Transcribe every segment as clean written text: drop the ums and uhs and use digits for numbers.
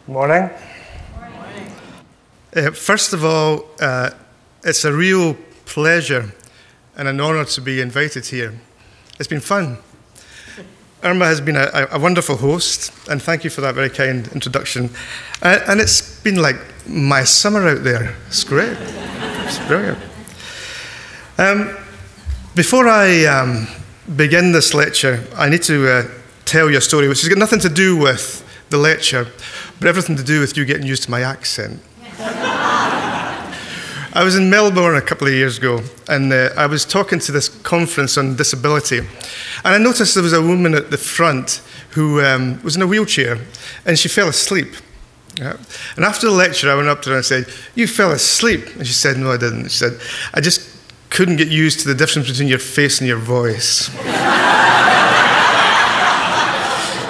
Morning. First of all, it's a real pleasure and an honor to be invited here. It's been fun. Irma has been a wonderful host, and thank you for that very kind introduction. And it's been like my summer out there. It's great. It's brilliant. Before I begin this lecture, I need to tell you a story which has got nothing to do with the lecture, but everything to do with you getting used to my accent. I was in Melbourne a couple of years ago, and I was talking to this conference on disability, and I noticed there was a woman at the front who was in a wheelchair, and she fell asleep. Yeah. And after the lecture, I went up to her and said, "You fell asleep?" And she said, "No, I didn't." She said, "I just couldn't get used to the difference between your face and your voice."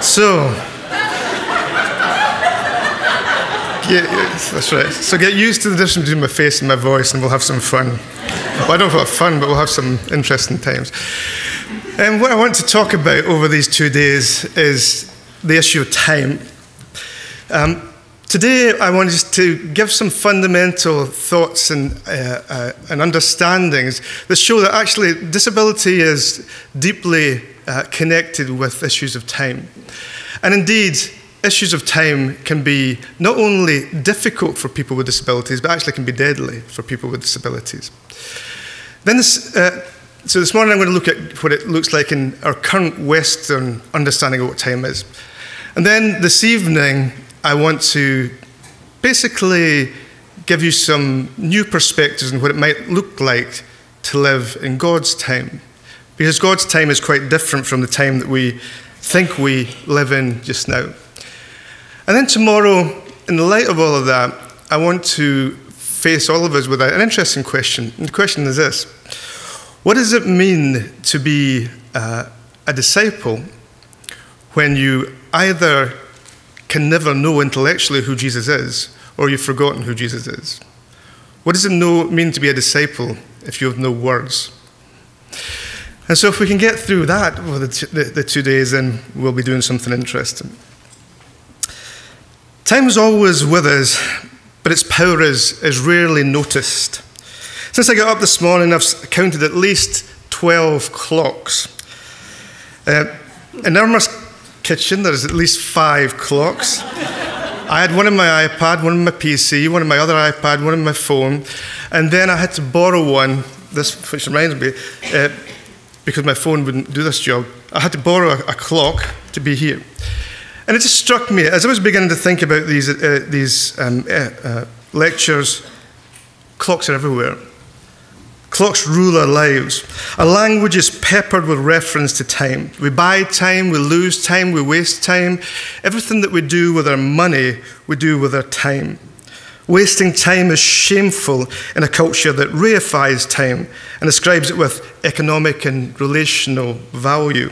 So, that's right. So get used to the difference between my face and my voice, and we'll have some fun. Well, I don't know if we'll have fun, but we'll have some interesting times. And what I want to talk about over these 2 days is the issue of time. Today, I want just to give some fundamental thoughts and understandings that show that actually disability is deeply connected with issues of time. And indeed, issues of time can be not only difficult for people with disabilities, but actually can be deadly for people with disabilities. Then so this morning I'm going to look at what it looks like in our current Western understanding of what time is. And then this evening, I want to basically give you some new perspectives on what it might look like to live in God's time. Because God's time is quite different from the time that we think we live in just now. And then tomorrow, in the light of all of that, I want to face all of us with an interesting question. And the question is this: what does it mean to be a disciple when you either can never know intellectually who Jesus is, or you've forgotten who Jesus is? What does it mean to be a disciple if you have no words? And so if we can get through that over the 2 days, then we'll be doing something interesting. Time is always with us, but its power is rarely noticed. Since I got up this morning, I've counted at least 12 clocks. In Irma's kitchen, there's at least 5 clocks. I had one on my iPad, one on my PC, one on my other iPad, one on my phone, and then I had to borrow one, which reminds me, because my phone wouldn't do this job, I had to borrow a clock to be here. And it just struck me, as I was beginning to think about these lectures, clocks are everywhere. Clocks rule our lives. Our language is peppered with reference to time. We buy time, we lose time, we waste time. Everything that we do with our money, we do with our time. Wasting time is shameful in a culture that reifies time and ascribes it with economic and relational value.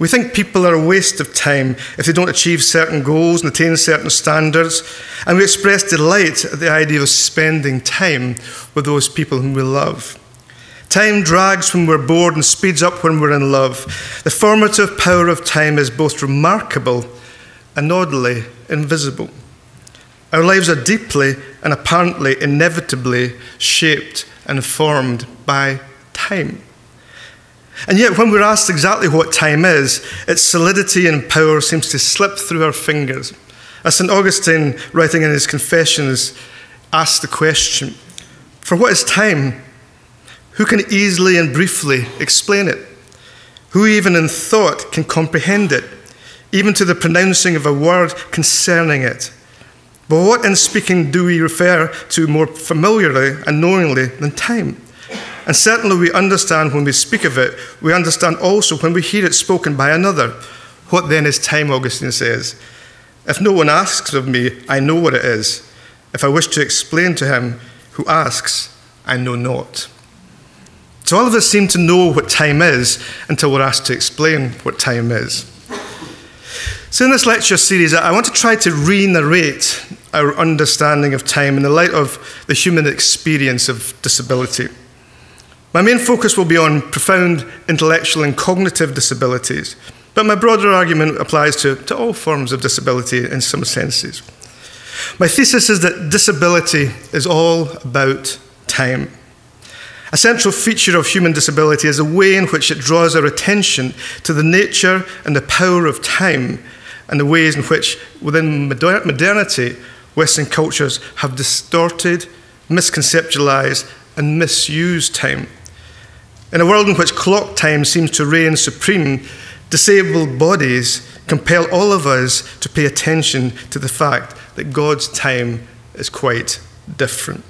We think people are a waste of time if they don't achieve certain goals and attain certain standards, and we express delight at the idea of spending time with those people whom we love. Time drags when we're bored and speeds up when we're in love. The formative power of time is both remarkable and oddly invisible. Our lives are deeply and apparently inevitably shaped and formed by time. And yet, when we're asked exactly what time is, its solidity and power seems to slip through our fingers. As St. Augustine, writing in his Confessions, asked the question, "For what is time? Who can easily and briefly explain it? Who even in thought can comprehend it, even to the pronouncing of a word concerning it? But what in speaking do we refer to more familiarly and knowingly than time? And certainly we understand when we speak of it, we understand also when we hear it spoken by another. What then is time," Augustine says. "If no one asks of me, I know what it is. If I wish to explain to him who asks, I know not." So all of us seem to know what time is until we're asked to explain what time is. So in this lecture series, I want to try to re-narrate our understanding of time in the light of the human experience of disability. My main focus will be on profound intellectual and cognitive disabilities, but my broader argument applies to all forms of disability in some senses. My thesis is that disability is all about time. A central feature of human disability is the way in which it draws our attention to the nature and the power of time, and the ways in which, within modernity, Western cultures have distorted, misconceptualized, and misused time. In a world in which clock time seems to reign supreme, disabled bodies compel all of us to pay attention to the fact that God's time is quite different.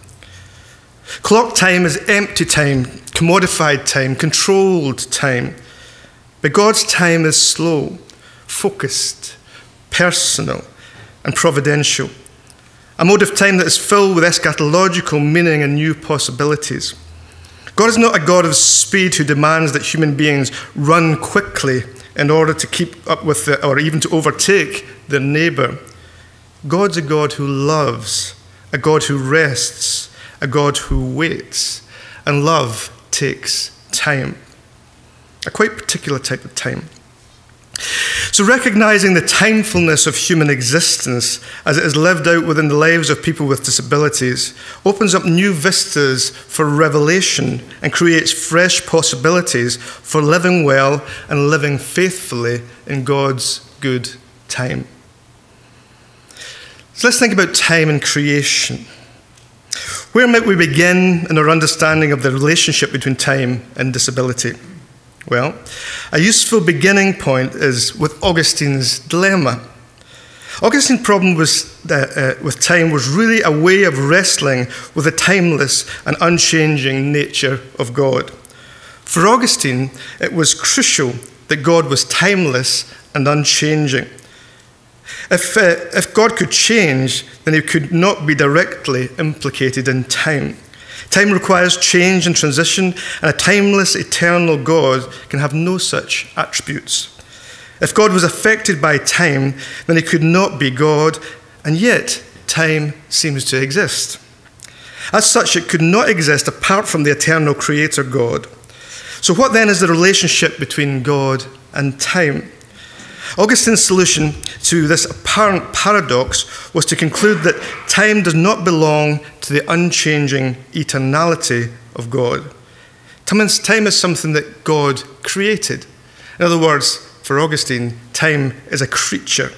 Clock time is empty time, commodified time, controlled time. But God's time is slow, focused, personal, and providential. A mode of time that is filled with eschatological meaning and new possibilities. God is not a God of speed who demands that human beings run quickly in order to keep up with or even to overtake their neighbor. God's a God who loves, a God who rests, a God who waits, and love takes time, a quite particular type of time. So recognizing the timefulness of human existence as it is lived out within the lives of people with disabilities opens up new vistas for revelation and creates fresh possibilities for living well and living faithfully in God's good time. So let's think about time and creation. Where might we begin in our understanding of the relationship between time and disability? Well, a useful beginning point is with Augustine's dilemma. Augustine's problem with time was really a way of wrestling with the timeless and unchanging nature of God. For Augustine, it was crucial that God was timeless and unchanging. If God could change, then he could not be directly implicated in time. Time requires change and transition, and a timeless, eternal God can have no such attributes. If God was affected by time, then he could not be God, and yet time seems to exist. As such, it could not exist apart from the eternal Creator God. So what then is the relationship between God and time? Augustine's solution to this apparent paradox was to conclude that time does not belong to the unchanging eternality of God. Time is something that God created. In other words, for Augustine, time is a creature.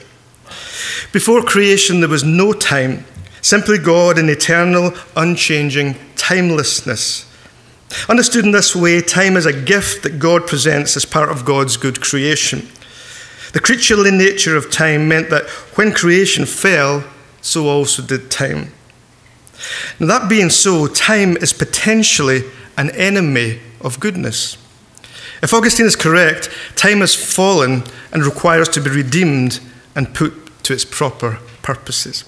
Before creation, there was no time, simply God in eternal, unchanging timelessness. Understood in this way, time is a gift that God presents as part of God's good creation. The creaturely nature of time meant that when creation fell, so also did time. Now, that being so, time is potentially an enemy of goodness. If Augustine is correct, time has fallen and requires to be redeemed and put to its proper purposes.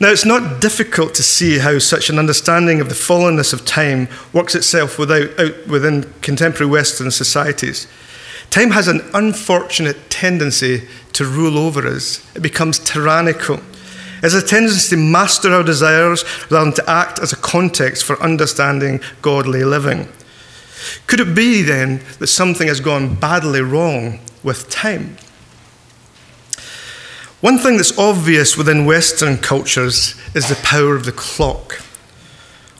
Now, it's not difficult to see how such an understanding of the fallenness of time works itself within contemporary Western societies. Time has an unfortunate tendency to rule over us. It becomes tyrannical. It has a tendency to master our desires rather than to act as a context for understanding godly living. Could it be then that something has gone badly wrong with time? One thing that's obvious within Western cultures is the power of the clock.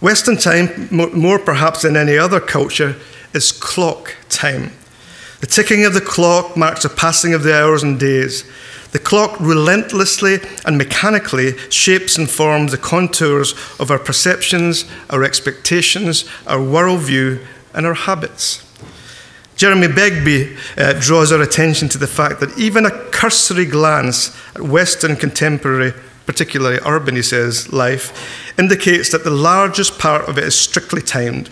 Western time, more perhaps than any other culture, is clock time. The ticking of the clock marks the passing of the hours and days. The clock relentlessly and mechanically shapes and forms the contours of our perceptions, our expectations, our worldview, and our habits. Jeremy Begbie draws our attention to the fact that even a cursory glance at Western contemporary, particularly urban, he says, life, indicates that the largest part of it is strictly timed.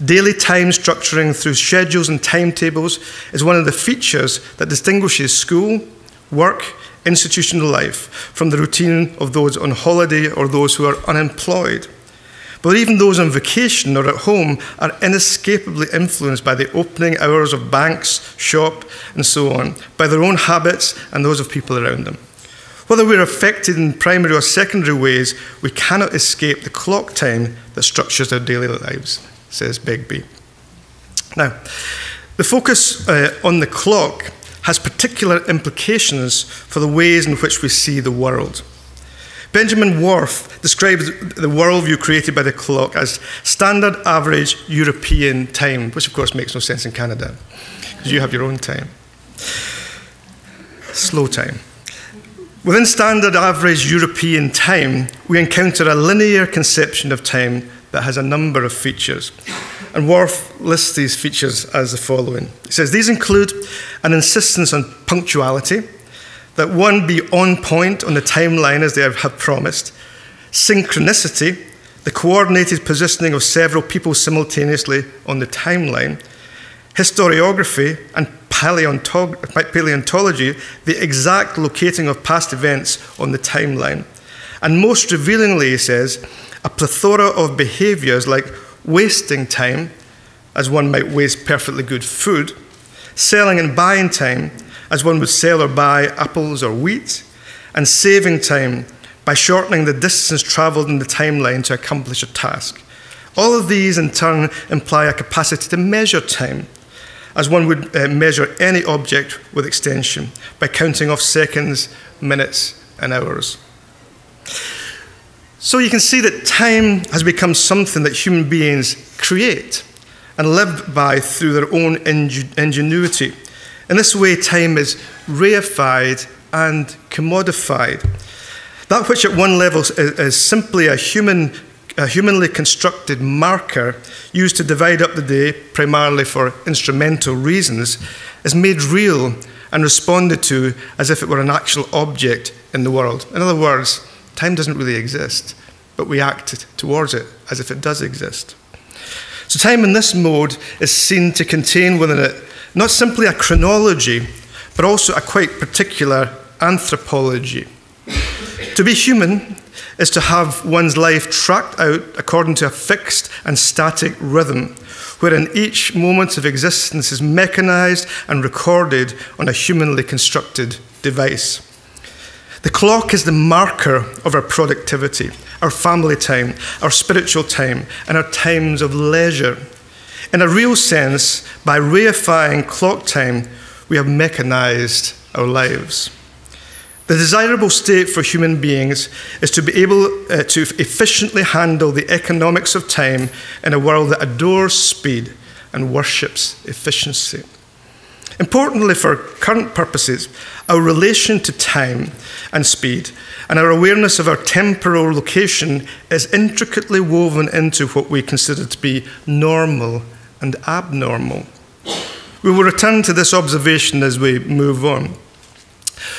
Daily time structuring through schedules and timetables is one of the features that distinguishes school, work, institutional life from the routine of those on holiday or those who are unemployed. But even those on vacation or at home are inescapably influenced by the opening hours of banks, shop, and so on, by their own habits and those of people around them. Whether we're affected in primary or secondary ways, we cannot escape the clock time that structures our daily lives, says Begbie. Now, the focus on the clock has particular implications for the ways in which we see the world. Benjamin Worth describes the worldview created by the clock as standard average European time, which of course makes no sense in Canada, because you have your own time. Slow time. Within standard average European time, we encounter a linear conception of time that has a number of features. And Worth lists these features as the following. He says, these include an insistence on punctuality, that one be on point on the timeline as they have promised, synchronicity, the coordinated positioning of several people simultaneously on the timeline, historiography and paleontology, the exact locating of past events on the timeline. And most revealingly, he says, a plethora of behaviors like wasting time, as one might waste perfectly good food, selling and buying time, as one would sell or buy apples or wheat, and saving time by shortening the distance traveled in the timeline to accomplish a task. All of these, in turn, imply a capacity to measure time, as one would measure any object with extension, by counting off seconds, minutes, and hours. So you can see that time has become something that human beings create and live by through their own ingenuity. In this way, time is reified and commodified. That which at one level is simply a humanly constructed marker used to divide up the day, primarily for instrumental reasons, is made real and responded to as if it were an actual object in the world. In other words, time doesn't really exist, but we act towards it as if it does exist. So time in this mode is seen to contain within it not simply a chronology, but also a quite particular anthropology. To be human is to have one's life tracked out according to a fixed and static rhythm, wherein each moment of existence is mechanized and recorded on a humanly constructed device. The clock is the marker of our productivity, our family time, our spiritual time, and our times of leisure. In a real sense, by reifying clock time, we have mechanized our lives. The desirable state for human beings is to be able to efficiently handle the economics of time in a world that adores speed and worships efficiency. Importantly, for current purposes, our relation to time and speed and our awareness of our temporal location is intricately woven into what we consider to be normal and abnormal. We will return to this observation as we move on.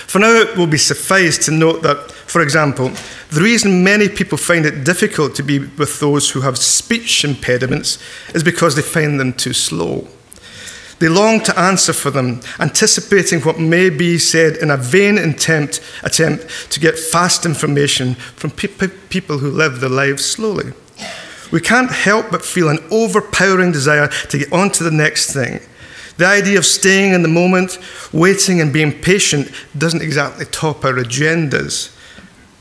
For now, it will be suffice to note that, for example, the reason many people find it difficult to be with those who have speech impediments is because they find them too slow. They long to answer for them, anticipating what may be said in a vain attempt to get fast information from people who live their lives slowly. We can't help but feel an overpowering desire to get on to the next thing. The idea of staying in the moment, waiting and being patient doesn't exactly top our agendas.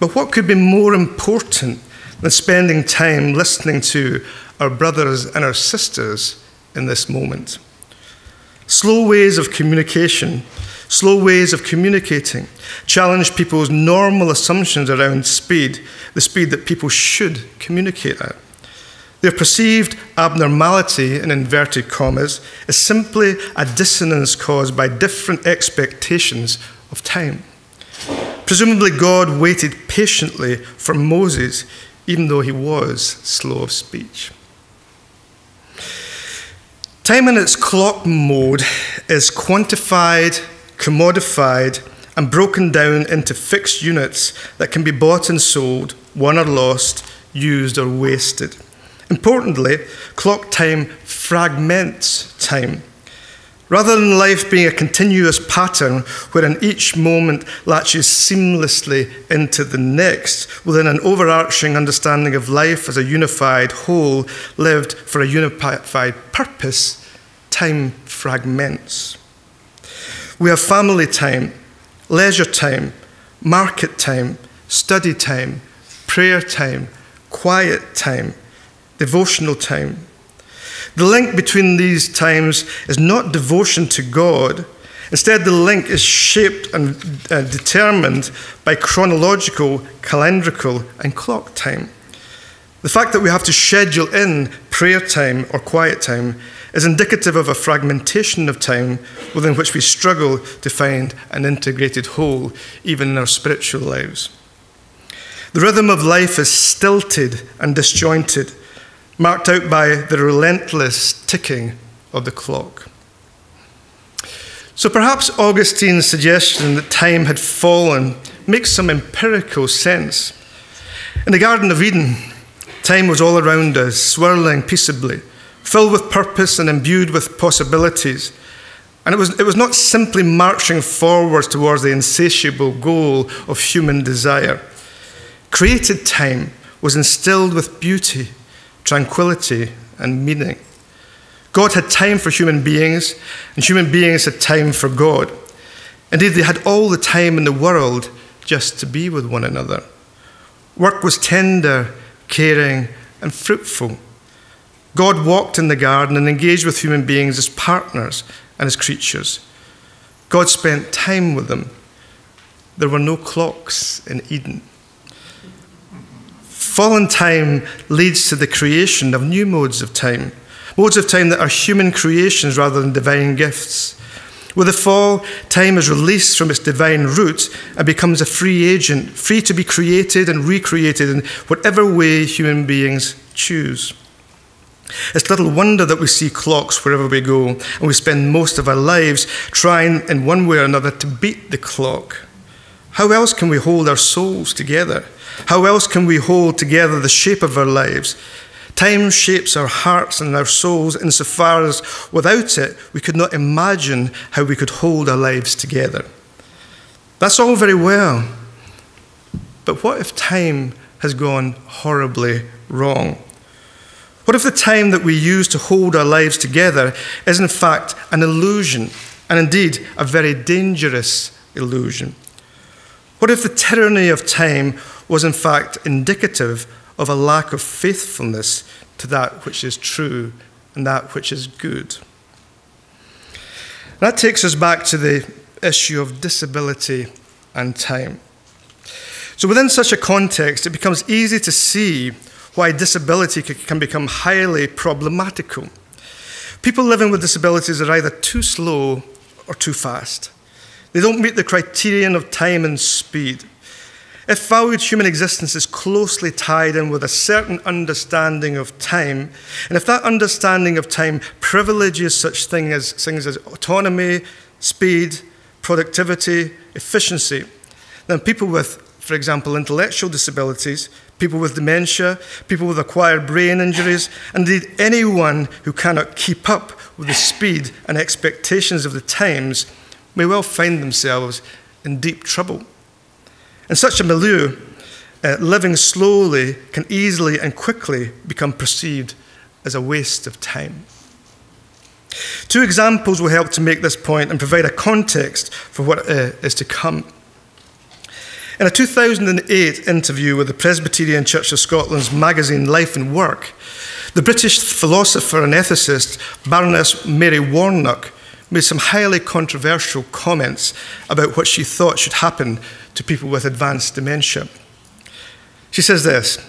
But what could be more important than spending time listening to our brothers and our sisters in this moment? Slow ways of communication, slow ways of communicating, challenge people's normal assumptions around speed, the speed that people should communicate at. Their perceived abnormality, in inverted commas, is simply a dissonance caused by different expectations of time. Presumably, God waited patiently for Moses, even though he was slow of speech. Time in its clock mode is quantified, commodified, and broken down into fixed units that can be bought and sold, won or lost, used or wasted. Importantly, clock time fragments time. Rather than life being a continuous pattern wherein each moment latches seamlessly into the next, within an overarching understanding of life as a unified whole lived for a unified purpose, time fragments. We have family time, leisure time, market time, study time, prayer time, quiet time, devotional time. The link between these times is not devotion to God, Instead, the link is shaped and determined by chronological, calendrical, and clock time. The fact that we have to schedule in prayer time or quiet time is indicative of a fragmentation of time within which we struggle to find an integrated whole, even in our spiritual lives. The rhythm of life is stilted and disjointed, marked out by the relentless ticking of the clock. So perhaps Augustine's suggestion that time had fallen makes some empirical sense. In the Garden of Eden, time was all around us, swirling peaceably, filled with purpose and imbued with possibilities. And it was not simply marching forwards towards the insatiable goal of human desire. Created time was instilled with beauty, tranquility, and meaning. God had time for human beings, and human beings had time for God. Indeed, they had all the time in the world just to be with one another. Work was tender, caring, and fruitful. God walked in the garden and engaged with human beings as partners and as creatures. God spent time with them. There were no clocks in Eden. Fallen time leads to the creation of new modes of time that are human creations rather than divine gifts. With the fall, time is released from its divine root and becomes a free agent, free to be created and recreated in whatever way human beings choose. It's little wonder that we see clocks wherever we go, and we spend most of our lives trying in one way or another to beat the clock. How else can we hold our souls together? How else can we hold together the shape of our lives? Time shapes our hearts and our souls insofar as without it, we could not imagine how we could hold our lives together. That's all very well. But what if time has gone horribly wrong? What if the time that we use to hold our lives together is in fact an illusion, and indeed a very dangerous illusion? What if the tyranny of time was in fact indicative of a lack of faithfulness to that which is true and that which is good? That takes us back to the issue of disability and time. So within such a context, it becomes easy to see why disability can become highly problematical. People living with disabilities are either too slow or too fast. They don't meet the criterion of time and speed. If valued human existence is closely tied in with a certain understanding of time, and if that understanding of time privileges such things as autonomy, speed, productivity, efficiency, then people with, for example, intellectual disabilities, people with dementia, people with acquired brain injuries, and indeed anyone who cannot keep up with the speed and expectations of the times may well find themselves in deep trouble. In such a milieu, living slowly can easily and quickly become perceived as a waste of time. Two examples will help to make this point and provide a context for what is to come. In a 2008 interview with the Presbyterian Church of Scotland's magazine Life and Work, the British philosopher and ethicist Baroness Mary Warnock made some highly controversial comments about what she thought should happen to people with advanced dementia. She says this: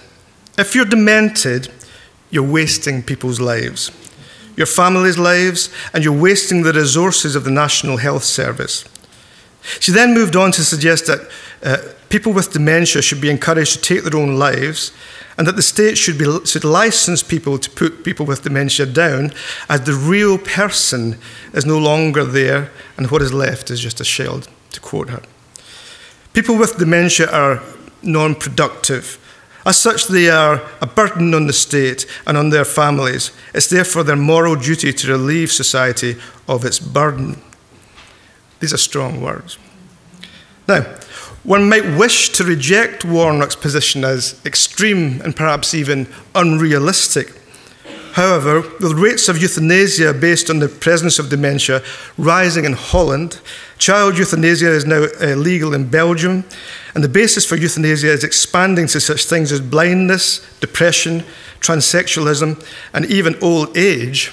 if you're demented, you're wasting people's lives, your family's lives, and you're wasting the resources of the National Health Service. She then moved on to suggest that people with dementia should be encouraged to take their own lives, and that the state should license people to put people with dementia down, as the real person is no longer there, and what is left is just a shell, to quote her. People with dementia are non-productive. As such, they are a burden on the state and on their families. It's therefore their moral duty to relieve society of its burden. These are strong words. Now, one might wish to reject Warnock's position as extreme and perhaps even unrealistic. However, with rates of euthanasia based on the presence of dementia rising in Holland, child euthanasia is now legal in Belgium, and the basis for euthanasia is expanding to such things as blindness, depression, transsexualism, and even old age,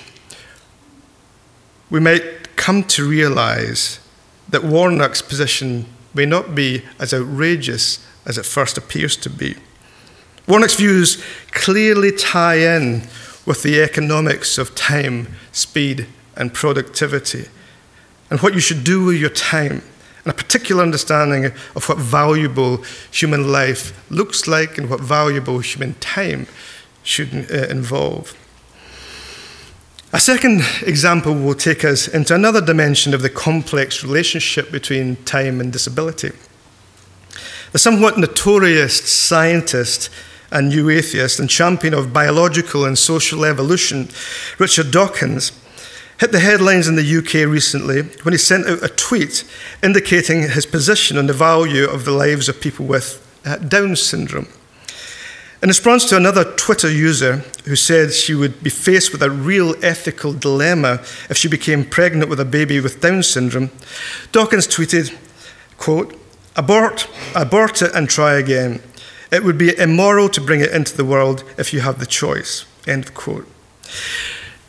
we might come to realize that Warnock's position may not be as outrageous as it first appears to be. Warnock's views clearly tie in with the economics of time, speed, and productivity, and what you should do with your time, and a particular understanding of what valuable human life looks like and what valuable human time should involve. A second example will take us into another dimension of the complex relationship between time and disability. The somewhat notorious scientist and new atheist and champion of biological and social evolution, Richard Dawkins, hit the headlines in the UK recently when he sent out a tweet indicating his position on the value of the lives of people with Down syndrome. In response to another Twitter user who said she would be faced with a real ethical dilemma if she became pregnant with a baby with Down syndrome, Dawkins tweeted, quote, abort it and try again. It would be immoral to bring it into the world if you have the choice, end quote.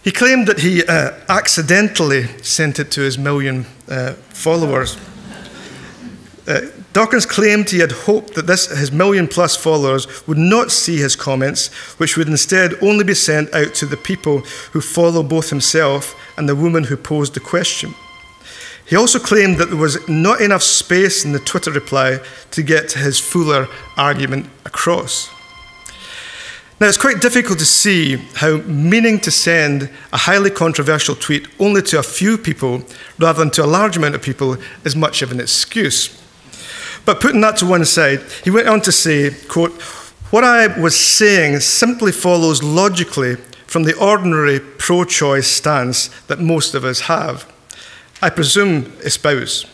He claimed that he accidentally sent it to his million followers. Dawkins claimed he had hoped that his million-plus followers would not see his comments, which would instead only be sent out to the people who follow both himself and the woman who posed the question. He also claimed that there was not enough space in the Twitter reply to get his fuller argument across. Now, it's quite difficult to see how meaning to send a highly controversial tweet only to a few people rather than to a large amount of people is much of an excuse. But putting that to one side, he went on to say, quote, what I was saying simply follows logically from the ordinary pro-choice stance that most of us have. I presume espouse.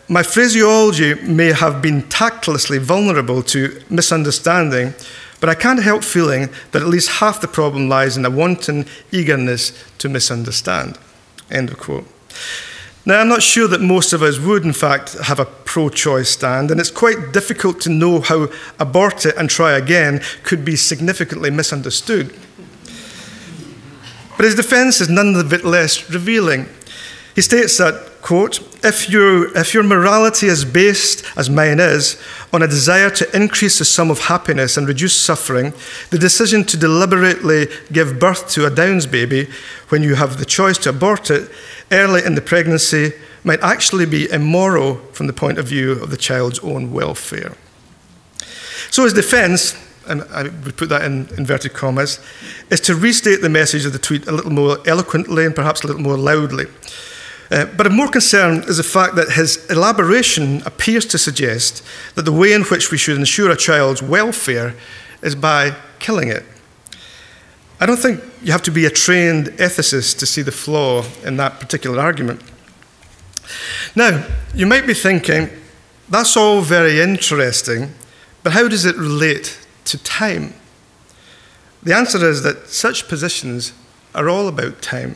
My phraseology may have been tactlessly vulnerable to misunderstanding, but I can't help feeling that at least half the problem lies in a wanton eagerness to misunderstand, end of quote. Now, I'm not sure that most of us would, in fact, have a pro-choice stand, and it's quite difficult to know how abort it and try again could be significantly misunderstood. But his defense is none of it less revealing. He states that, quote, if your morality is based, as mine is, on a desire to increase the sum of happiness and reduce suffering, the decision to deliberately give birth to a Downs baby when you have the choice to abort it early in the pregnancy might actually be immoral from the point of view of the child's own welfare. So his defense, and I would put that in inverted commas, is to restate the message of the tweet a little more eloquently and perhaps a little more loudly. But of more concern is the fact that his elaboration appears to suggest that the way in which we should ensure a child's welfare is by killing it. I don't think you have to be a trained ethicist to see the flaw in that particular argument. Now, you might be thinking, that's all very interesting, but how does it relate to time? The answer is that such positions are all about time.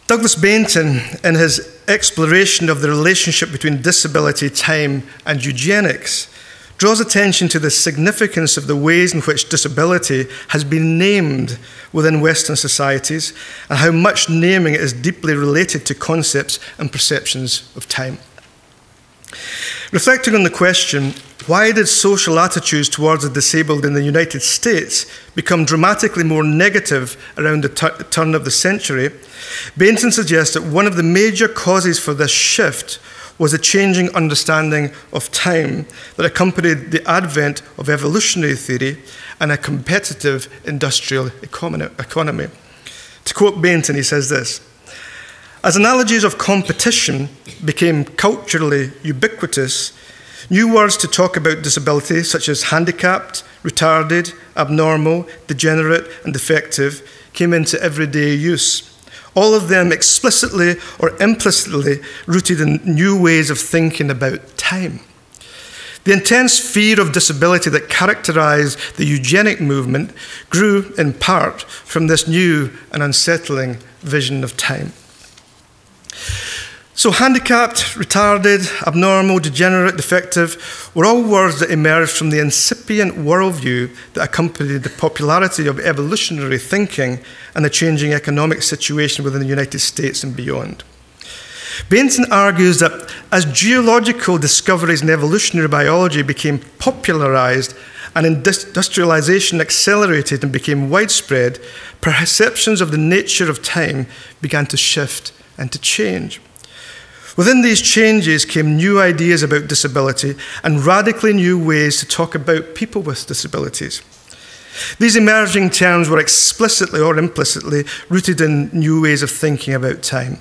Douglas Bainton, in his exploration of the relationship between disability, time, and eugenics, draws attention to the significance of the ways in which disability has been named within Western societies and how much naming is deeply related to concepts and perceptions of time. Reflecting on the question, why did social attitudes towards the disabled in the United States become dramatically more negative around the turn of the century? Bainton suggests that one of the major causes for this shift was a changing understanding of time that accompanied the advent of evolutionary theory and a competitive industrial economy. To quote Bainton, he says this, as analogies of competition became culturally ubiquitous, new words to talk about disability, such as handicapped, retarded, abnormal, degenerate, and defective, came into everyday use. All of them explicitly or implicitly rooted in new ways of thinking about time. The intense fear of disability that characterized the eugenic movement grew in part from this new and unsettling vision of time. So handicapped, retarded, abnormal, degenerate, defective were all words that emerged from the incipient worldview that accompanied the popularity of evolutionary thinking and the changing economic situation within the United States and beyond. Bainton argues that as geological discoveries in evolutionary biology became popularized and industrialization accelerated and became widespread, perceptions of the nature of time began to shift and to change. Within these changes came new ideas about disability and radically new ways to talk about people with disabilities. These emerging terms were explicitly or implicitly rooted in new ways of thinking about time.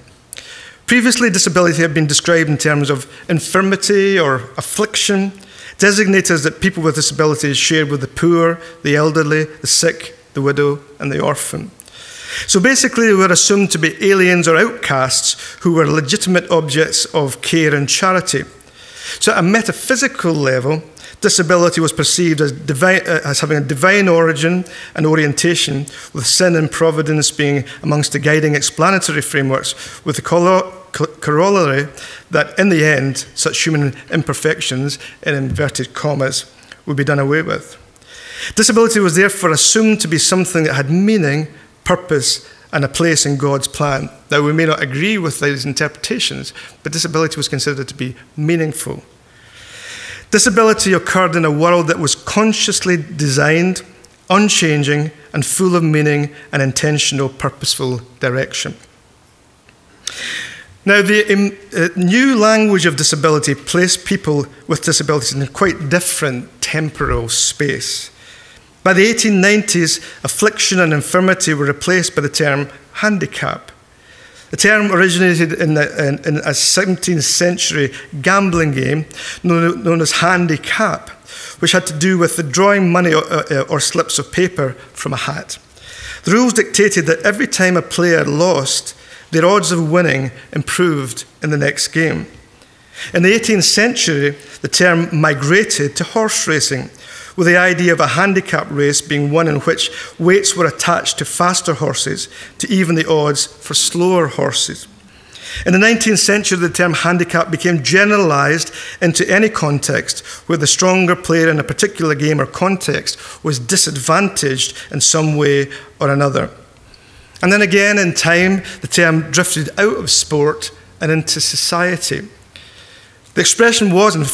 Previously, disability had been described in terms of infirmity or affliction, designated as that people with disabilities shared with the poor, the elderly, the sick, the widow, and the orphan. So basically, they were assumed to be aliens or outcasts who were legitimate objects of care and charity. So at a metaphysical level, disability was perceived as having a divine origin and orientation, with sin and providence being amongst the guiding explanatory frameworks, with the corollary that in the end, such human imperfections, in inverted commas, would be done away with. Disability was therefore assumed to be something that had meaning, purpose, and a place in God's plan. Now, we may not agree with these interpretations, but disability was considered to be meaningful. Disability occurred in a world that was consciously designed, unchanging, and full of meaning and intentional, purposeful direction. Now, the new language of disability placed people with disabilities in a quite different temporal space. By the 1890s, affliction and infirmity were replaced by the term handicap. The term originated in a 17th century gambling game known as handicap, which had to do with the drawing money or slips of paper from a hat. The rules dictated that every time a player lost, their odds of winning improved in the next game. In the 18th century, the term migrated to horse racing, with the idea of a handicap race being one in which weights were attached to faster horses to even the odds for slower horses. In the 19th century, the term handicap became generalized into any context where the stronger player in a particular game or context was disadvantaged in some way or another. And then again, in time, the term drifted out of sport and into society. The expression was and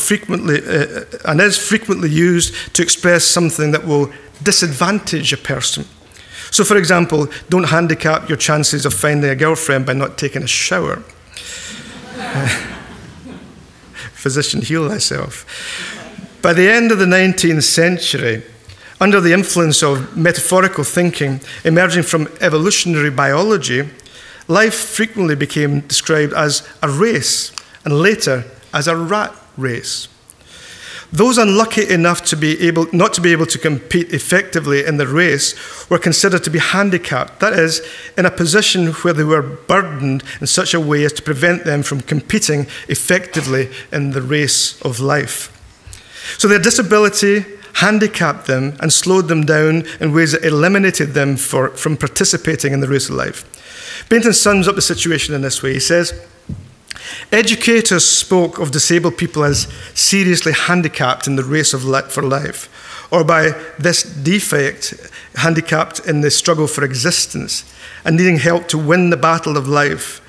is frequently used to express something that will disadvantage a person. So, for example, don't handicap your chances of finding a girlfriend by not taking a shower. Physician, heal thyself. By the end of the 19th century, under the influence of metaphorical thinking emerging from evolutionary biology, life frequently became described as a race, and later as a rat race. Those unlucky enough not to be able to compete effectively in the race were considered to be handicapped, that is, in a position where they were burdened in such a way as to prevent them from competing effectively in the race of life. So their disability handicapped them and slowed them down in ways that eliminated them from participating in the race of life. Bainton sums up the situation in this way. He says, educators spoke of disabled people as seriously handicapped in the race for life, or by this defect, handicapped in the struggle for existence, and needing help to win the battle of life.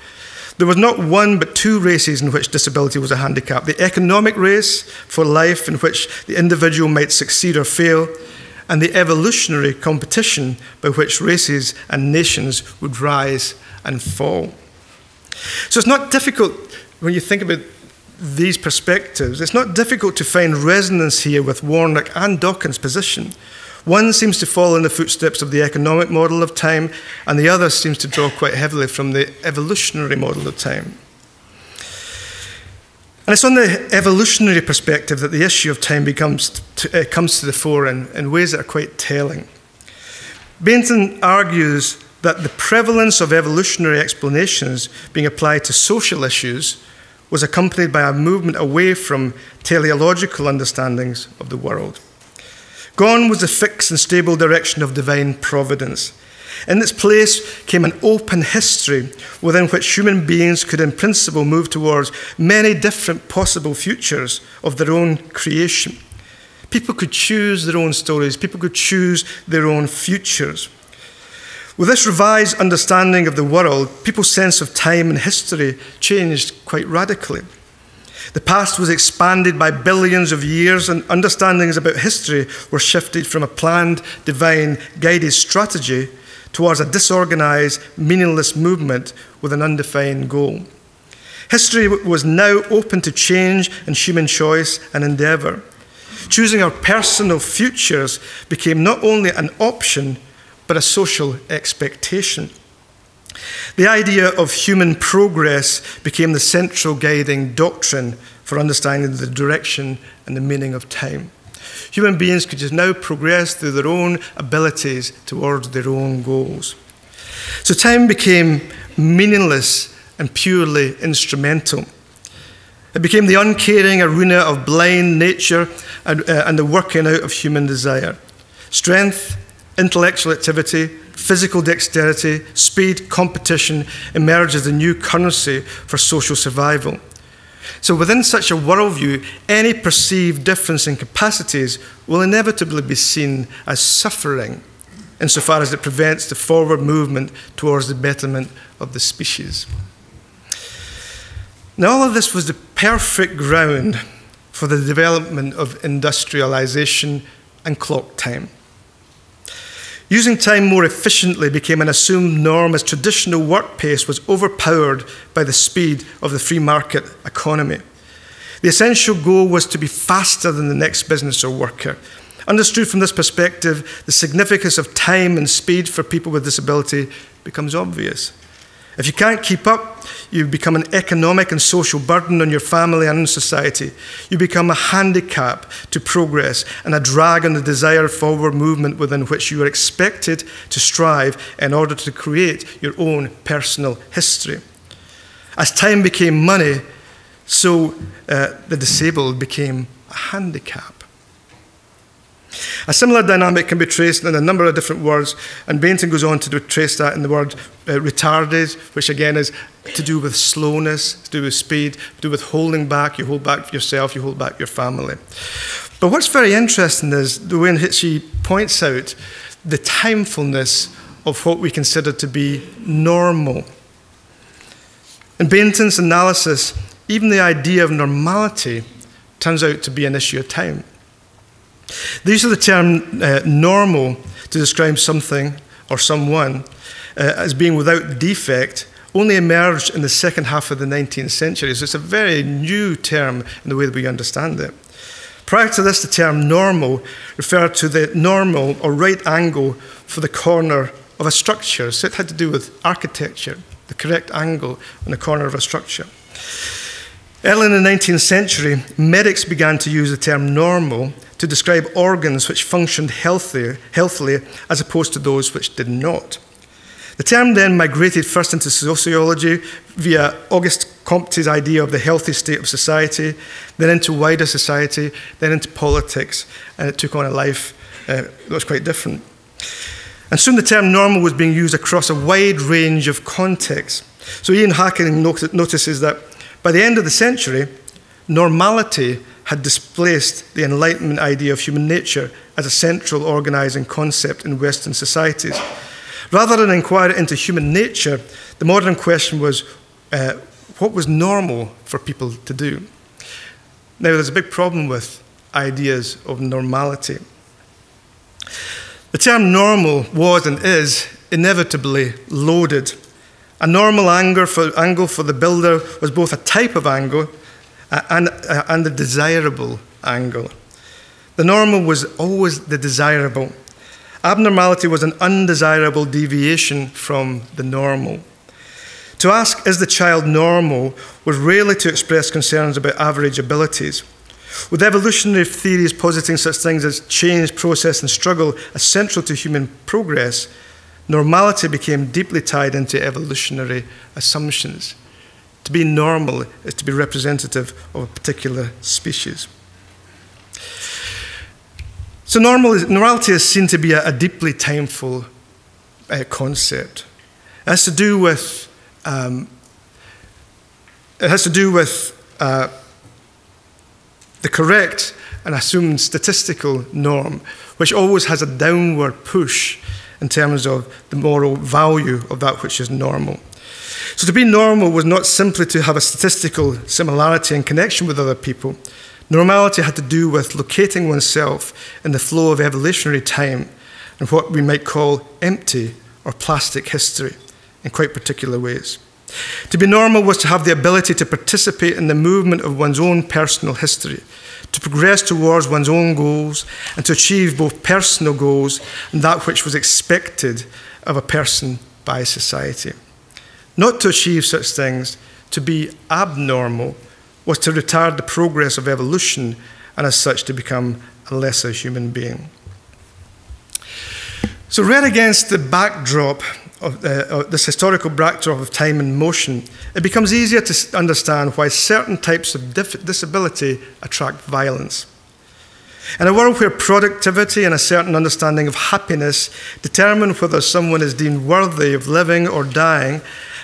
There was not one but two races in which disability was a handicap. The economic race for life, in which the individual might succeed or fail, and the evolutionary competition by which races and nations would rise and fall. So it's not difficult, when you think about these perspectives, it's not difficult to find resonance here with Warnock and Dawkins' position. One seems to follow in the footsteps of the economic model of time, and the other seems to draw quite heavily from the evolutionary model of time. And it's on the evolutionary perspective that the issue of time comes to the fore in ways that are quite telling. Bainton argues that the prevalence of evolutionary explanations being applied to social issues was accompanied by a movement away from teleological understandings of the world. Gone was the fixed and stable direction of divine providence. In its place came an open history within which human beings could in principle move towards many different possible futures of their own creation. People could choose their own stories. People could choose their own futures. With this revised understanding of the world, people's sense of time and history changed quite radically. The past was expanded by billions of years, and understandings about history were shifted from a planned, divine, guided strategy towards a disorganized, meaningless movement with an undefined goal. History was now open to change and human choice and endeavor. Choosing our personal futures became not only an option, but a social expectation. The idea of human progress became the central guiding doctrine for understanding the direction and the meaning of time. Human beings could just now progress through their own abilities towards their own goals. So time became meaningless and purely instrumental. It became the uncaring arena of blind nature and the working out of human desire. Strength, intellectual activity, physical dexterity, speed, competition emerged as the new currency for social survival. So within such a worldview, any perceived difference in capacities will inevitably be seen as suffering, insofar as it prevents the forward movement towards the betterment of the species. Now, all of this was the perfect ground for the development of industrialization and clock time. Using time more efficiently became an assumed norm as traditional work pace was overpowered by the speed of the free market economy. The essential goal was to be faster than the next business or worker. Understood from this perspective, the significance of time and speed for people with disability becomes obvious. If you can't keep up, you become an economic and social burden on your family and on society. You become a handicap to progress and a drag on the desired forward movement within which you are expected to strive in order to create your own personal history. As time became money, so the disabled became a handicap. A similar dynamic can be traced in a number of different words, and Bainton goes on to trace that in the word retarded, which again is to do with slowness, to do with speed, to do with holding back. You hold back yourself, you hold back your family. But what's very interesting is the way in which he points out the timefulness of what we consider to be normal. In Bainton's analysis, even the idea of normality turns out to be an issue of time. The use of the term normal to describe something or someone as being without defect only emerged in the second half of the 19th century. So it's a very new term in the way that we understand it. Prior to this, the term normal referred to the normal or right angle for the corner of a structure. So it had to do with architecture, the correct angle on the corner of a structure. Early in the 19th century, medics began to use the term normal to describe organs which functioned healthily as opposed to those which did not. The term then migrated first into sociology via Auguste Comte's idea of the healthy state of society, then into wider society, then into politics, and it took on a life that was quite different. And soon the term normal was being used across a wide range of contexts. So Ian Hacking notices that by the end of the century, normality had displaced the Enlightenment idea of human nature as a central organizing concept in Western societies. Rather than inquire into human nature, the modern question was, what was normal for people to do? Now, there's a big problem with ideas of normality. The term normal was and is inevitably loaded. A normal angle for the builder was both a type of angle and a desirable angle. The normal was always the desirable. Abnormality was an undesirable deviation from the normal. To ask, is the child normal, was rarely to express concerns about average abilities. With evolutionary theories positing such things as change, process, and struggle as central to human progress, normality became deeply tied into evolutionary assumptions. To be normal is to be representative of a particular species. So normality is seen to be a deeply timeful concept. It has to do with the correct and assumed statistical norm, which always has a downward push in terms of the moral value of that which is normal. So to be normal was not simply to have a statistical similarity and connection with other people. Normality had to do with locating oneself in the flow of evolutionary time and what we might call empty or plastic history in quite particular ways. To be normal was to have the ability to participate in the movement of one's own personal history, to progress towards one's own goals, and to achieve both personal goals and that which was expected of a person by society. Not to achieve such things, to be abnormal, was to retard the progress of evolution and as such to become a lesser human being. So read against the backdrop of this historical backdrop of time and motion, it becomes easier to understand why certain types of disability attract violence. In a world where productivity and a certain understanding of happiness determine whether someone is deemed worthy of living or dying,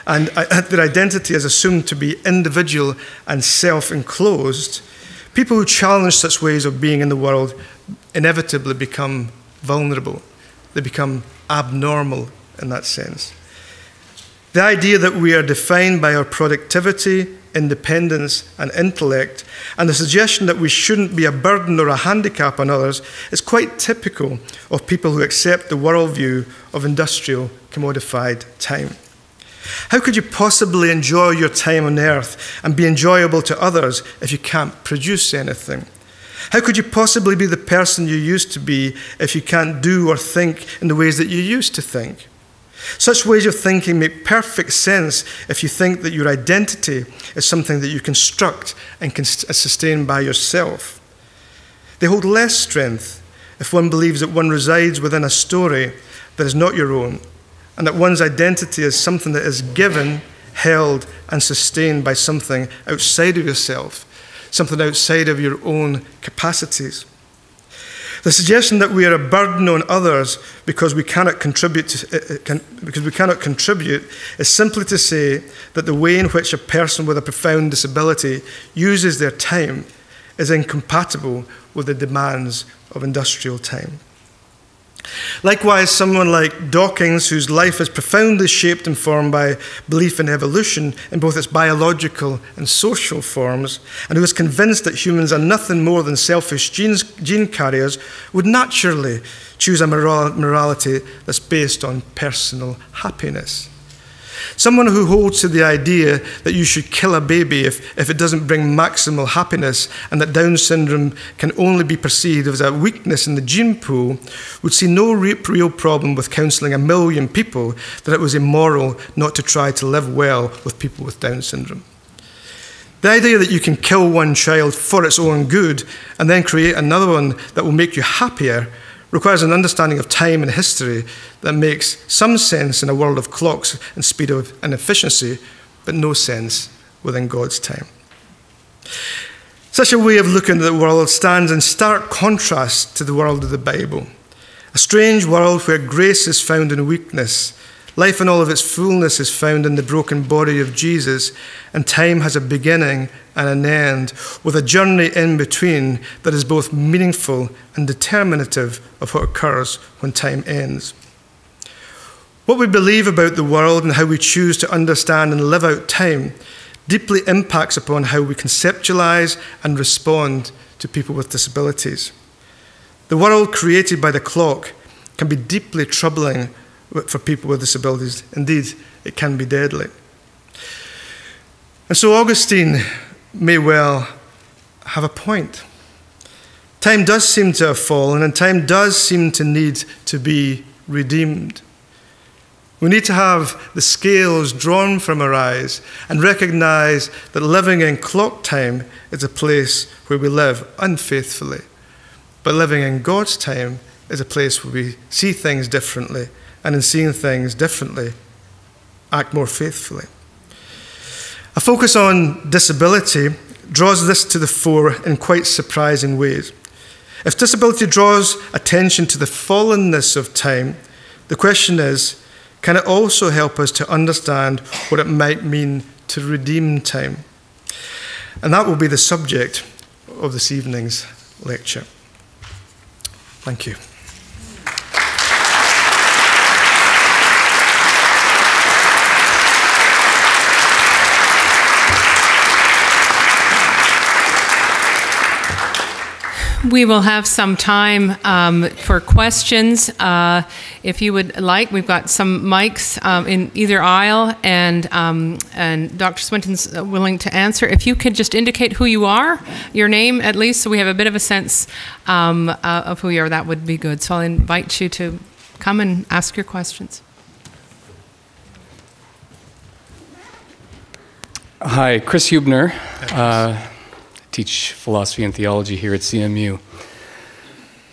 and their identity is assumed to be individual and self-enclosed, people who challenge such ways of being in the world inevitably become vulnerable. They become abnormal in that sense. The idea that we are defined by our productivity, independence, and intellect, and the suggestion that we shouldn't be a burden or a handicap on others is quite typical of people who accept the worldview of industrial, commodified time. How could you possibly enjoy your time on earth and be enjoyable to others if you can't produce anything? How could you possibly be the person you used to be if you can't do or think in the ways that you used to think? Such ways of thinking make perfect sense if you think that your identity is something that you construct and can sustain by yourself. They hold less strength if one believes that one resides within a story that is not your own, and that one's identity is something that is given, held, and sustained by something outside of yourself, something outside of your own capacities. The suggestion that we are a burden on others because we cannot contribute is simply to say that the way in which a person with a profound disability uses their time is incompatible with the demands of industrial time. Likewise, someone like Dawkins, whose life is profoundly shaped and formed by belief in evolution in both its biological and social forms, and who is convinced that humans are nothing more than selfish gene carriers, would naturally choose a morality that's based on personal happiness. Someone who holds to the idea that you should kill a baby if it doesn't bring maximal happiness, and that Down syndrome can only be perceived as a weakness in the gene pool, would see no real problem with counselling 1 million people that it was immoral not to try to live well with people with Down syndrome. The idea that you can kill one child for its own good and then create another one that will make you happier requires an understanding of time and history that makes some sense in a world of clocks and speed and efficiency, but no sense within God's time. Such a way of looking at the world stands in stark contrast to the world of the Bible, a strange world where grace is found in weakness, life in all of its fullness is found in the broken body of Jesus, and time has a beginning and an end, with a journey in between that is both meaningful and determinative of what occurs when time ends. What we believe about the world and how we choose to understand and live out time deeply impacts upon how we conceptualize and respond to people with disabilities. The world created by the clock can be deeply troubling for people with disabilities. Indeed, it can be deadly. And so Augustine may well have a point. Time does seem to have fallen, and time does seem to need to be redeemed. We need to have the scales drawn from our eyes and recognize that living in clock time is a place where we live unfaithfully. But living in God's time is a place where we see things differently, and in seeing things differently, act more faithfully. A focus on disability draws this to the fore in quite surprising ways. If disability draws attention to the fallenness of time, the question is, can it also help us to understand what it might mean to redeem time? And that will be the subject of this evening's lecture. Thank you. We will have some time for questions. If you would like, we've got some mics in either aisle, and Dr. Swinton's willing to answer. If you could just indicate who you are, your name at least, so we have a bit of a sense of who you are, that would be good. So I'll invite you to come and ask your questions. Hi, Chris Hubner. Teach philosophy and theology here at CMU.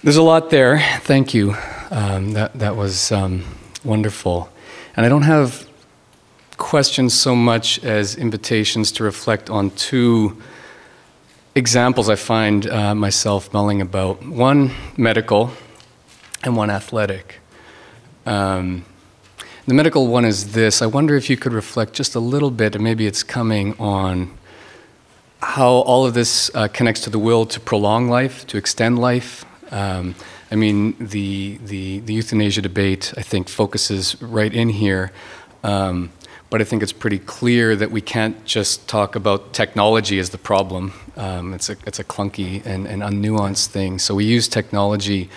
There's a lot there. Thank you. That was wonderful. And I don't have questions so much as invitations to reflect on two examples I find myself mulling about. One medical and one athletic. The medical one is this. I wonder if you could reflect just a little bit, and maybe it's coming on how all of this connects to the will to prolong life, to extend life. I mean, the euthanasia debate, I think, focuses right in here. But I think it's pretty clear that we can't just talk about technology as the problem. It's a clunky and unnuanced thing. So we use technology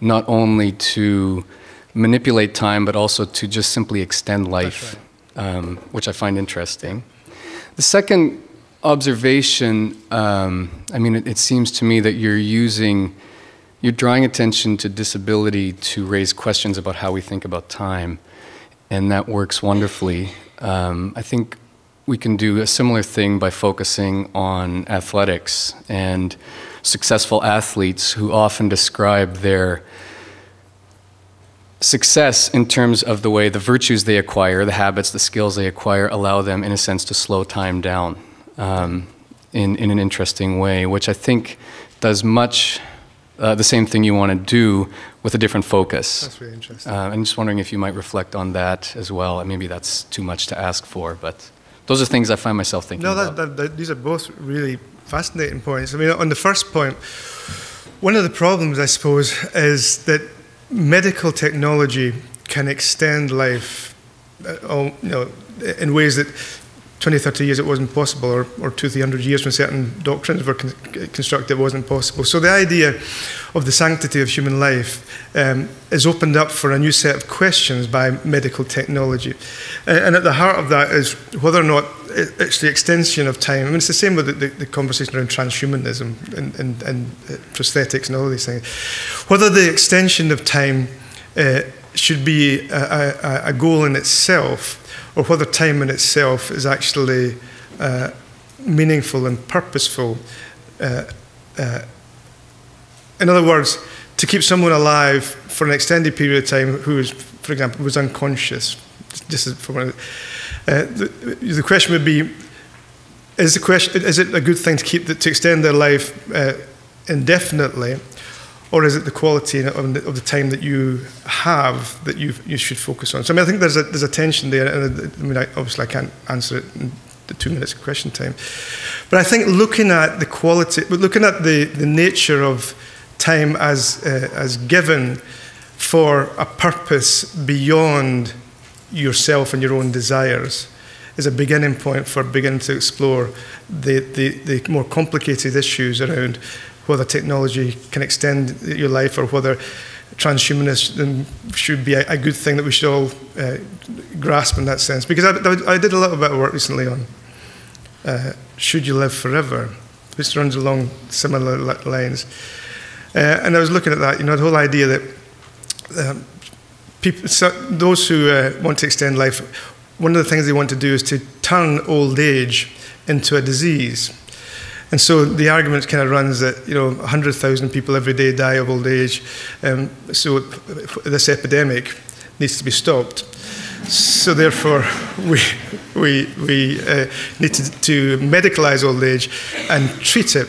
not only to manipulate time, but also to just simply extend life, which I find interesting. The second observation, I mean, it seems to me that you're drawing attention to disability to raise questions about how we think about time, and that works wonderfully. I think we can do a similar thing by focusing on athletics and successful athletes who often describe their success in terms of the way the virtues they acquire, the habits, the skills they acquire, allow them, in a sense, to slow time down. In an interesting way, which I think does much the same thing you want to do with a different focus. That's really interesting. I'm just wondering if you might reflect on that as well. Maybe that's too much to ask for, but those are things I find myself thinking about. These are both really fascinating points. I mean, on the first point, one of the problems, I suppose, is that medical technology can extend life in ways that 20, 30 years it wasn't possible, or 200, 300 years when certain doctrines were constructed it wasn't possible. So the idea of the sanctity of human life is opened up for a new set of questions by medical technology. And at the heart of that is whether or not it's the extension of time. I mean, it's the same with the conversation around transhumanism and prosthetics and all these things. Whether the extension of time should be a goal in itself, or whether time in itself is actually meaningful and purposeful. In other words, to keep someone alive for an extended period of time who is, for example, was unconscious. The question would be, is it a good thing to extend their life indefinitely, or is it the quality of the time that you have that you should focus on? So I mean, I think there's a tension there, and I mean, obviously I can't answer it in the 2 minutes of question time. But I think looking at the quality, looking at the nature of time as given for a purpose beyond yourself and your own desires is a beginning point for beginning to explore the more complicated issues around whether technology can extend your life, or whether transhumanism should be a good thing that we should all grasp in that sense. Because I did a little bit of work recently on should you live forever, which runs along similar lines. And I was looking at that, the whole idea that those who want to extend life, one of the things they want to do is to turn old age into a disease. And so the argument kind of runs that 100,000 people every day die of old age, so this epidemic needs to be stopped. So therefore, we need to medicalize old age and treat it.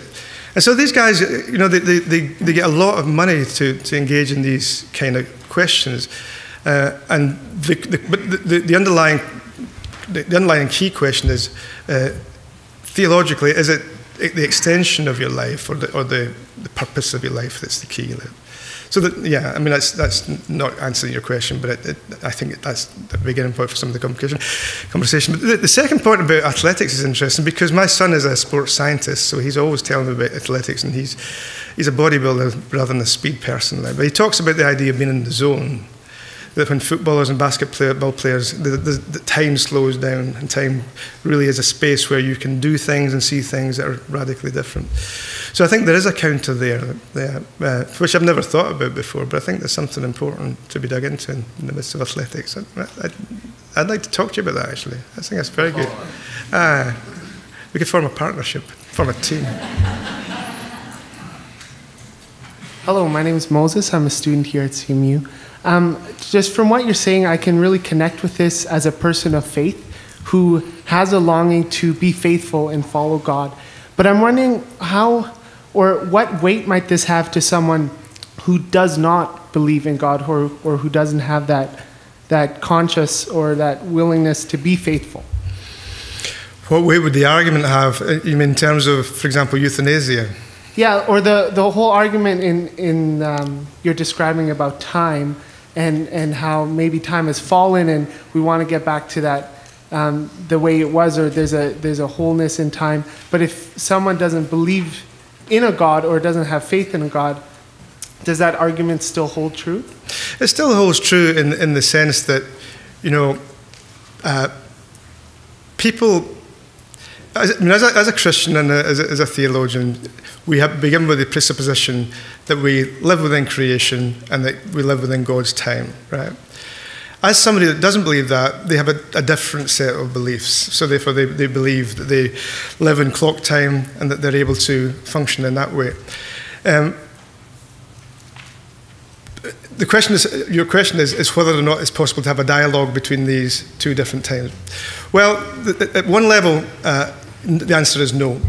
And so these guys, they get a lot of money to engage in these kind of questions. And the underlying key question is, theologically, is it the extension of your life or the purpose of your life that's the key? So yeah, I mean, that's not answering your question, but I think that's the beginning point for some of the conversation. But the second point about athletics is interesting because my son is a sports scientist, so he's always telling me about athletics, and he's a bodybuilder rather than a speed person. But he talks about the idea of being in the zone, that when footballers and basketball players, the time slows down, and time really is a space where you can do things and see things that are radically different. So I think there is a counter there, which I've never thought about before, but I think there's something important to be dug into in the midst of athletics. I'd like to talk to you about that, actually. I think that's very good. We could form a partnership, form a team. Hello, my name is Moses. I'm a student here at CMU. Just from what you're saying, I can really connect with this as a person of faith who has a longing to be faithful and follow God. But I'm wondering how or what weight might this have to someone who does not believe in God or who doesn't have that conscious or that willingness to be faithful? What weight would the argument have, you mean in terms of, for example, euthanasia? Yeah, or the whole argument in you're describing about time and how maybe time has fallen and we want to get back to that the way it was, or there's a wholeness in time. But if someone doesn't believe in a God or doesn't have faith in a God, does that argument still hold true? It still holds true in the sense that, people, as a Christian and as a theologian, we begin with the presupposition that we live within creation and that we live within God's time, right? As somebody that doesn't believe that, they have a different set of beliefs. So therefore they believe that they live in clock time and that they're able to function in that way. Your question is whether or not it's possible to have a dialogue between these two different times. Well, at one level, the answer is no.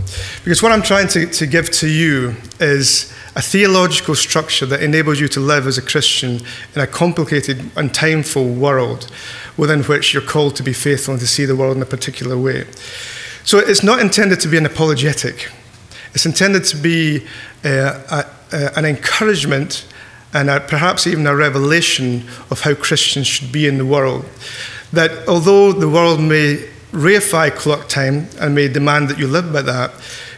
Because what I'm trying to give to you is a theological structure that enables you to live as a Christian in a complicated and timeful world within which you're called to be faithful and to see the world in a particular way. So it's not intended to be an apologetic. It's intended to be an encouragement and perhaps even a revelation of how Christians should be in the world. That although the world may reify clock time and may demand that you live by that,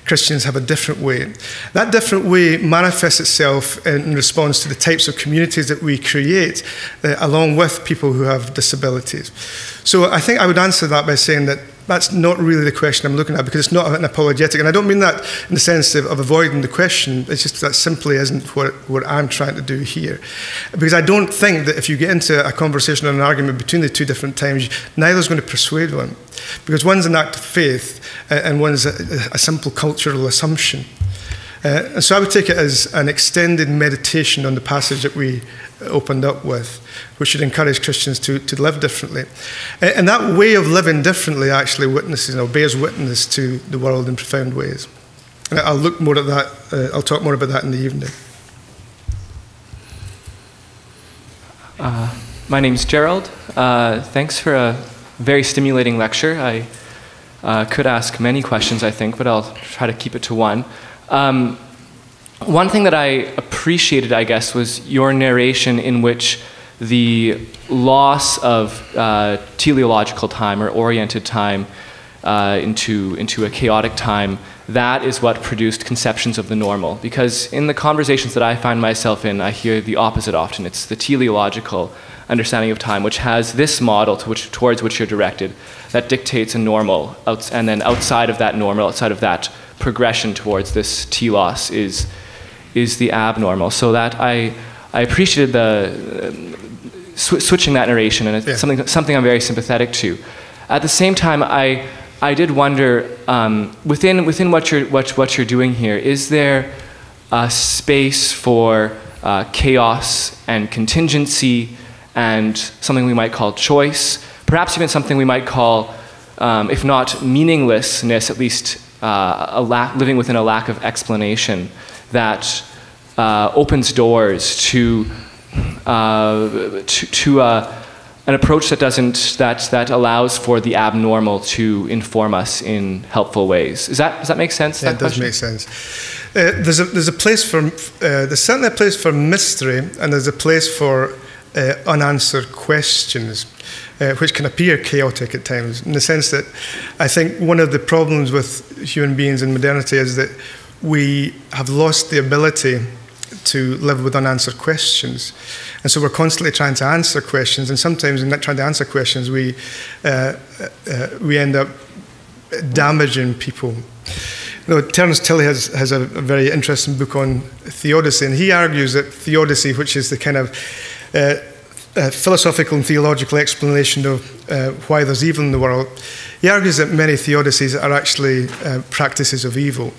Christians have a different way. That different way manifests itself in response to the types of communities that we create along with people who have disabilities. So I think I would answer that by saying that that's not really the question I'm looking at, because it's not an apologetic. And I don't mean that in the sense of avoiding the question. It's just that simply isn't what I'm trying to do here. Because I don't think that if you get into a conversation or an argument between the two different times, neither's going to persuade one. Because one's an act of faith and one's a simple cultural assumption. And so I would take it as an extended meditation on the passage that we opened up with, which should encourage Christians to live differently. And that way of living differently actually witnesses, bears witness to the world in profound ways. And I'll look more at that, I'll talk more about that in the evening. My name's Gerald. Thanks for a very stimulating lecture. I could ask many questions, I think, but I'll try to keep it to one. One thing that I appreciated, I guess, was your narration in which the loss of teleological time or oriented time into a chaotic time, that is what produced conceptions of the normal. Because in the conversations that I find myself in, I hear the opposite often. It's the teleological understanding of time, which has this model towards which you're directed, that dictates a normal, and then outside of that normal, outside of that progression towards this telos is the abnormal. So that I appreciated the switching that narration, and it's something I'm very sympathetic to. At the same time, I did wonder, within what you're doing here, is there a space for chaos and contingency and something we might call choice, perhaps even something we might call, if not meaninglessness, at least living within a lack of explanation that opens doors to an approach that allows for the abnormal to inform us in helpful ways. Does that make sense? Yeah, it does make sense. There's a place for there's certainly a place for mystery, and there's a place for unanswered questions, which can appear chaotic at times. In the sense that I think one of the problems with human beings in modernity is that we have lost the ability to live with unanswered questions. And so we're constantly trying to answer questions, and sometimes in that trying to answer questions, we end up damaging people. You know, Terence Tilley has a very interesting book on theodicy, and he argues that theodicy, which is the kind of philosophical and theological explanation of why there's evil in the world, he argues that many theodicies are actually practices of evil.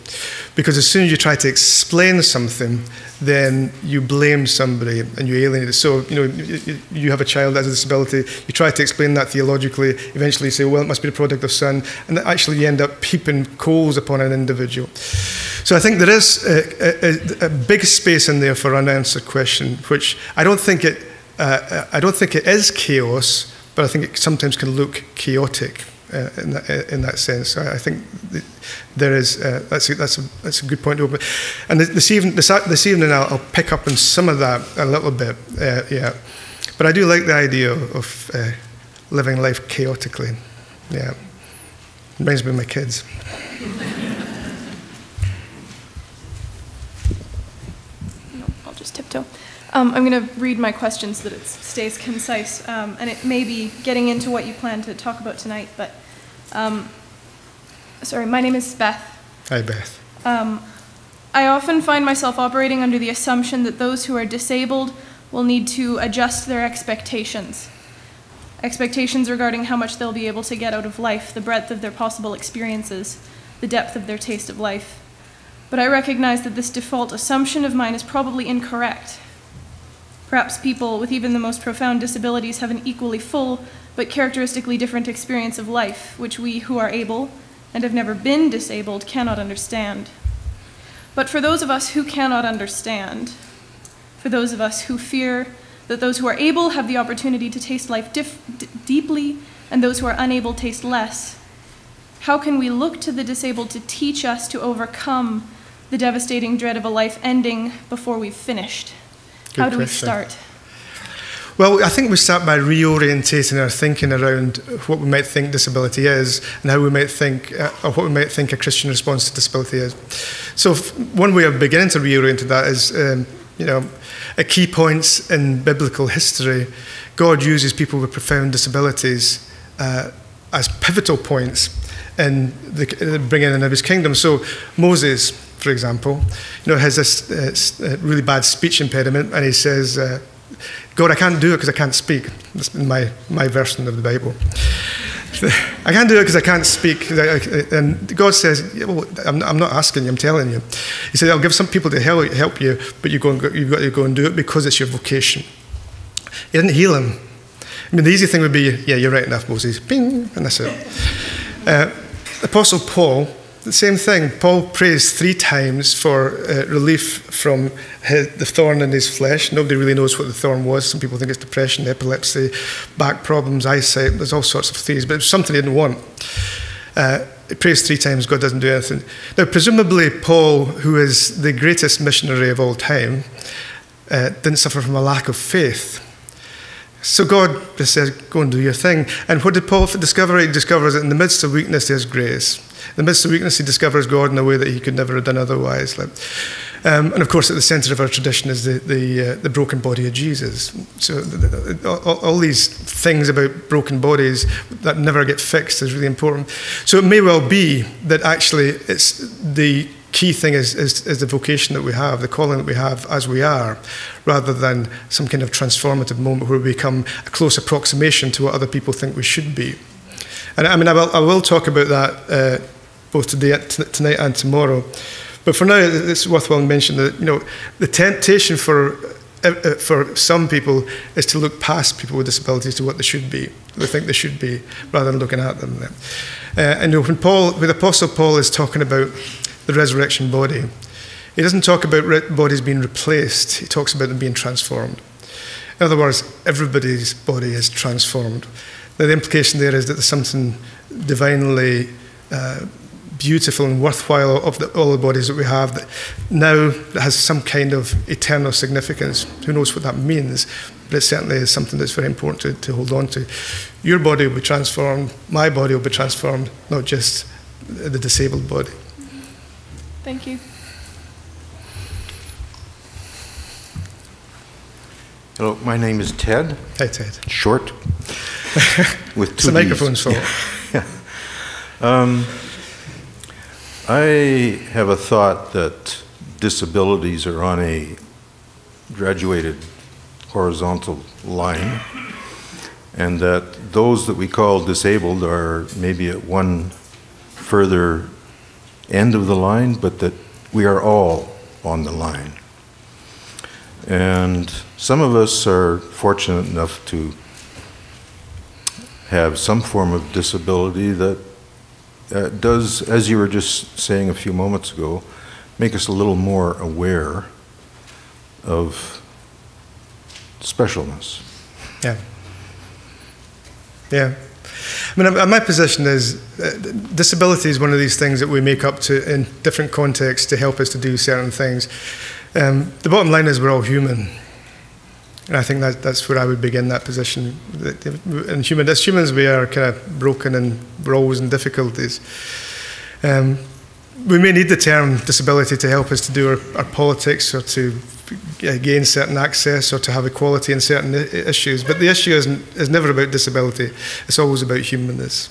Because as soon as you try to explain something, then you blame somebody and you alienate it. So, you know, you have a child that has a disability, you try to explain that theologically, eventually you say, well, it must be the product of sin, and actually you end up heaping coals upon an individual. So I think there is a big space in there for unanswered question, which I don't think it is chaos, but I think it sometimes can look chaotic in that sense. I think there is. That's a good point to open. And this evening I'll pick up on some of that a little bit. Yeah, but I do like the idea of living life chaotically. Yeah, reminds me of my kids. No, I'll just tiptoe. I'm going to read my questions so that it stays concise, and it may be getting into what you plan to talk about tonight, but, sorry, my name is Beth. Hi, Beth. I often find myself operating under the assumption that those who are disabled will need to adjust their expectations. Expectations regarding how much they'll be able to get out of life, the breadth of their possible experiences, the depth of their taste of life. But I recognize that this default assumption of mine is probably incorrect. Perhaps people with even the most profound disabilities have an equally full, but characteristically different experience of life, which we who are able and have never been disabled cannot understand. But for those of us who cannot understand, for those of us who fear that those who are able have the opportunity to taste life deeply and those who are unable taste less, how can we look to the disabled to teach us to overcome the devastating dread of a life ending before we've finished? How do we start? Well, I think we start by reorientating our thinking around what we might think disability is and how we might think, or what we might think a Christian response to disability is. So one way of beginning to reorient that is, you know, at key points in biblical history, God uses people with profound disabilities as pivotal points in the bringing in of his kingdom. So Moses, for example, you know, has this really bad speech impediment, and he says, God, I can't do it because I can't speak. That's my version of the Bible. I can't do it because I can't speak. And God says, yeah, well, I'm not asking you, I'm telling you. He said, I'll give some people to help you, but you've got to go and do it because it's your vocation. He didn't heal him. I mean, the easy thing would be, yeah, you're right enough, Moses. Bing, and that's it. Apostle Paul, the same thing. Paul prays 3 times for relief from the thorn in his flesh. Nobody really knows what the thorn was. Some people think it's depression, epilepsy, back problems, eyesight. There's all sorts of theories, but it's something he didn't want. He prays 3 times, God doesn't do anything. Now, presumably Paul, who is the greatest missionary of all time, didn't suffer from a lack of faith. So God just says, go and do your thing. And what did Paul discover? He discovers that in the midst of weakness, there's grace. In the midst of weakness, he discovers God in a way that he could never have done otherwise. And of course, at the center of our tradition is the broken body of Jesus. So all these things about broken bodies that never get fixed is really important. So it may well be that actually it's the key thing is the vocation that we have, the calling that we have as we are, rather than some kind of transformative moment where we become a close approximation to what other people think we should be. And I mean, I will talk about that both tonight and tomorrow. But for now, it's worthwhile mentioning that, you know, the temptation for some people is to look past people with disabilities to what they should be, they think they should be, rather than looking at them. And you know, when Apostle Paul is talking about the resurrection body, he doesn't talk about bodies being replaced. He talks about them being transformed. In other words, everybody's body is transformed. Now, the implication there is that there's something divinely beautiful and worthwhile of all the bodies that we have that now has some kind of eternal significance. Who knows what that means? But it certainly is something that's very important to hold on to. Your body will be transformed, my body will be transformed, not just the disabled body. Thank you. Hello, my name is Ted. Hi, Ted. Short. With It's two the Ds. microphone's fault. Yeah. I have a thought that disabilities are on a graduated horizontal line, and that those that we call disabled are maybe at one further end of the line, but that we are all on the line. And some of us are fortunate enough to have some form of disability that does, as you were just saying a few moments ago, make us a little more aware of specialness. Yeah. Yeah. I mean, my position is disability is one of these things that we make up to in different contexts to help us to do certain things. The bottom line is we're all human. And I think that's where I would begin that position. And as humans, we are kind of broken and we're always in difficulties. We may need the term disability to help us to do our politics or to gain certain access or to have equality in certain issues. But the issue is never about disability. It's always about humanness.